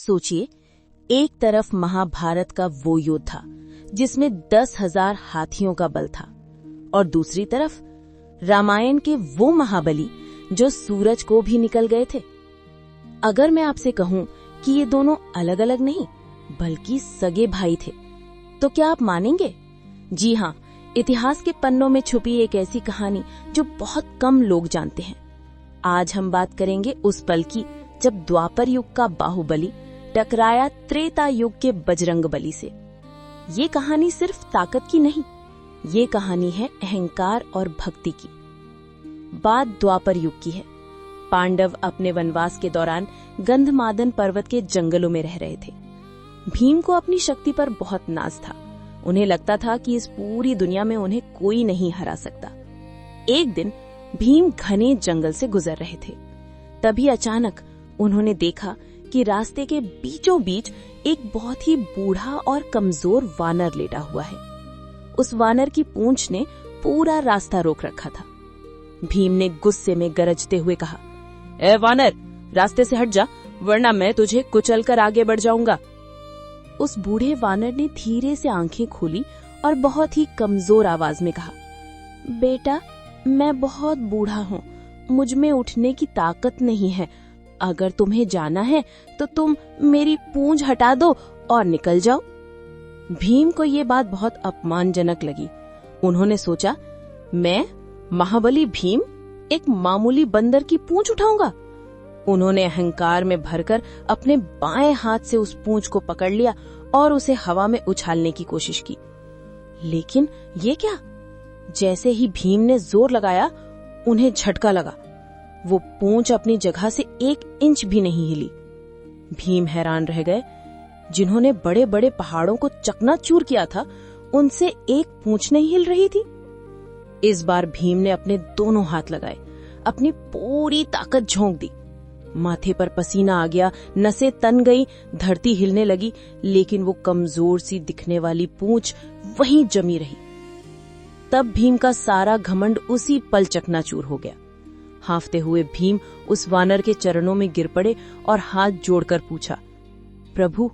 सोचिए, एक तरफ महाभारत का वो योद्धा जिसमें 10,000 हाथियों का बल था, और दूसरी तरफ रामायण के वो महाबली जो सूरज को भी निकल गए थे। अगर मैं आपसे कहूं कि ये दोनों अलग अलग नहीं बल्कि सगे भाई थे, तो क्या आप मानेंगे? जी हाँ, इतिहास के पन्नों में छुपी एक ऐसी कहानी जो बहुत कम लोग जानते हैं। आज हम बात करेंगे उस पल की जब द्वापर युग का बाहुबली टकराया त्रेता युग के बजरंगबली से। ये कहानी सिर्फ ताकत की नहीं, ये कहानी है अहंकार और भक्ति की। बात द्वापर युग की है। पांडव अपने वनवास के दौरान गंधमादन पर्वत के जंगलों में रह रहे थे। भीम को अपनी शक्ति पर बहुत नाज था। उन्हें लगता था कि इस पूरी दुनिया में उन्हें कोई नहीं हरा सकता। एक दिन भीम घने जंगल से गुजर रहे थे। तभी अचानक उन्होंने देखा कि रास्ते के बीचों बीच एक बहुत ही बूढ़ा और कमजोर वानर लेटा हुआ है। उस वानर की पूंछ ने पूरा रास्ता रोक रखा था। भीम ने गुस्से में गरजते हुए कहा, ए वानर, रास्ते से हट जा, वरना मैं तुझे कुचलकर आगे बढ़ जाऊंगा। उस बूढ़े वानर ने धीरे से आंखें खोली और बहुत ही कमजोर आवाज में कहा, बेटा, मैं बहुत बूढ़ा हूँ, मुझ में उठने की ताकत नहीं है। अगर तुम्हें जाना है तो तुम मेरी पूंछ हटा दो और निकल जाओ। भीम को ये बात बहुत अपमानजनक लगी। उन्होंने सोचा, मैं महाबली भीम एक मामूली बंदर की पूंछ उठाऊंगा? उन्होंने अहंकार में भरकर अपने बाएं हाथ से उस पूंछ को पकड़ लिया और उसे हवा में उछालने की कोशिश की। लेकिन ये क्या? जैसे ही भीम ने जोर लगाया, उन्हें झटका लगा। वो पूंछ अपनी जगह से 1 इंच भी नहीं हिली। भीम हैरान रह गए। जिन्होंने बड़े बड़े पहाड़ों को चकनाचूर किया था, उनसे एक पूंछ नहीं हिल रही थी। इस बार भीम ने अपने दोनों हाथ लगाए, अपनी पूरी ताकत झोंक दी। माथे पर पसीना आ गया, नसें तन गई, धरती हिलने लगी, लेकिन वो कमजोर सी दिखने वाली पूंछ वहीं जमी रही। तब भीम का सारा घमंड उसी पल चकनाचूर हो गया। हांफते हुए भीम उस वानर के चरणों में गिर पड़े और हाथ जोड़कर पूछा, प्रभु,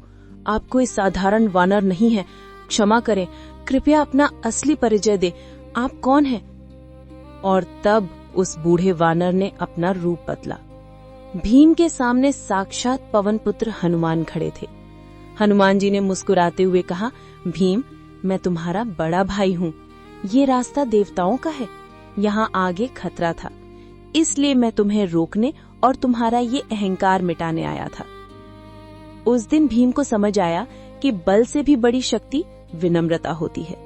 आप कोई साधारण वानर नहीं है, क्षमा करें, कृपया अपना असली परिचय दे, आप कौन हैं? और तब उस बूढ़े वानर ने अपना रूप बदला। भीम के सामने साक्षात पवन पुत्र हनुमान खड़े थे। हनुमान जी ने मुस्कुराते हुए कहा, भीम, मैं तुम्हारा बड़ा भाई हूँ। ये रास्ता देवताओं का है, यहाँ आगे खतरा था, इसलिए मैं तुम्हें रोकने और तुम्हारा ये अहंकार मिटाने आया था। उस दिन भीम को समझ आया कि बल से भी बड़ी शक्ति विनम्रता होती है।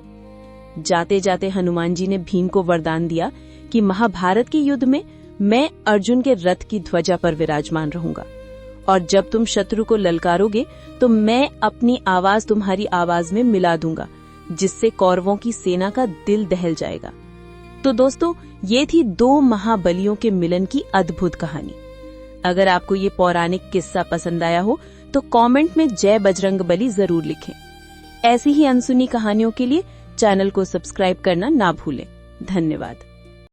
जाते जाते हनुमान जी ने भीम को वरदान दिया कि महाभारत के युद्ध में मैं अर्जुन के रथ की ध्वजा पर विराजमान रहूंगा, और जब तुम शत्रु को ललकारोगे तो मैं अपनी आवाज तुम्हारी आवाज में मिला दूंगा, जिससे कौरवों की सेना का दिल दहल जाएगा। तो दोस्तों, ये थी 2 महाबलियों के मिलन की अद्भुत कहानी। अगर आपको ये पौराणिक किस्सा पसंद आया हो तो कमेंट में जय बजरंगबली जरूर लिखें। ऐसी ही अनसुनी कहानियों के लिए चैनल को सब्सक्राइब करना ना भूलें। धन्यवाद।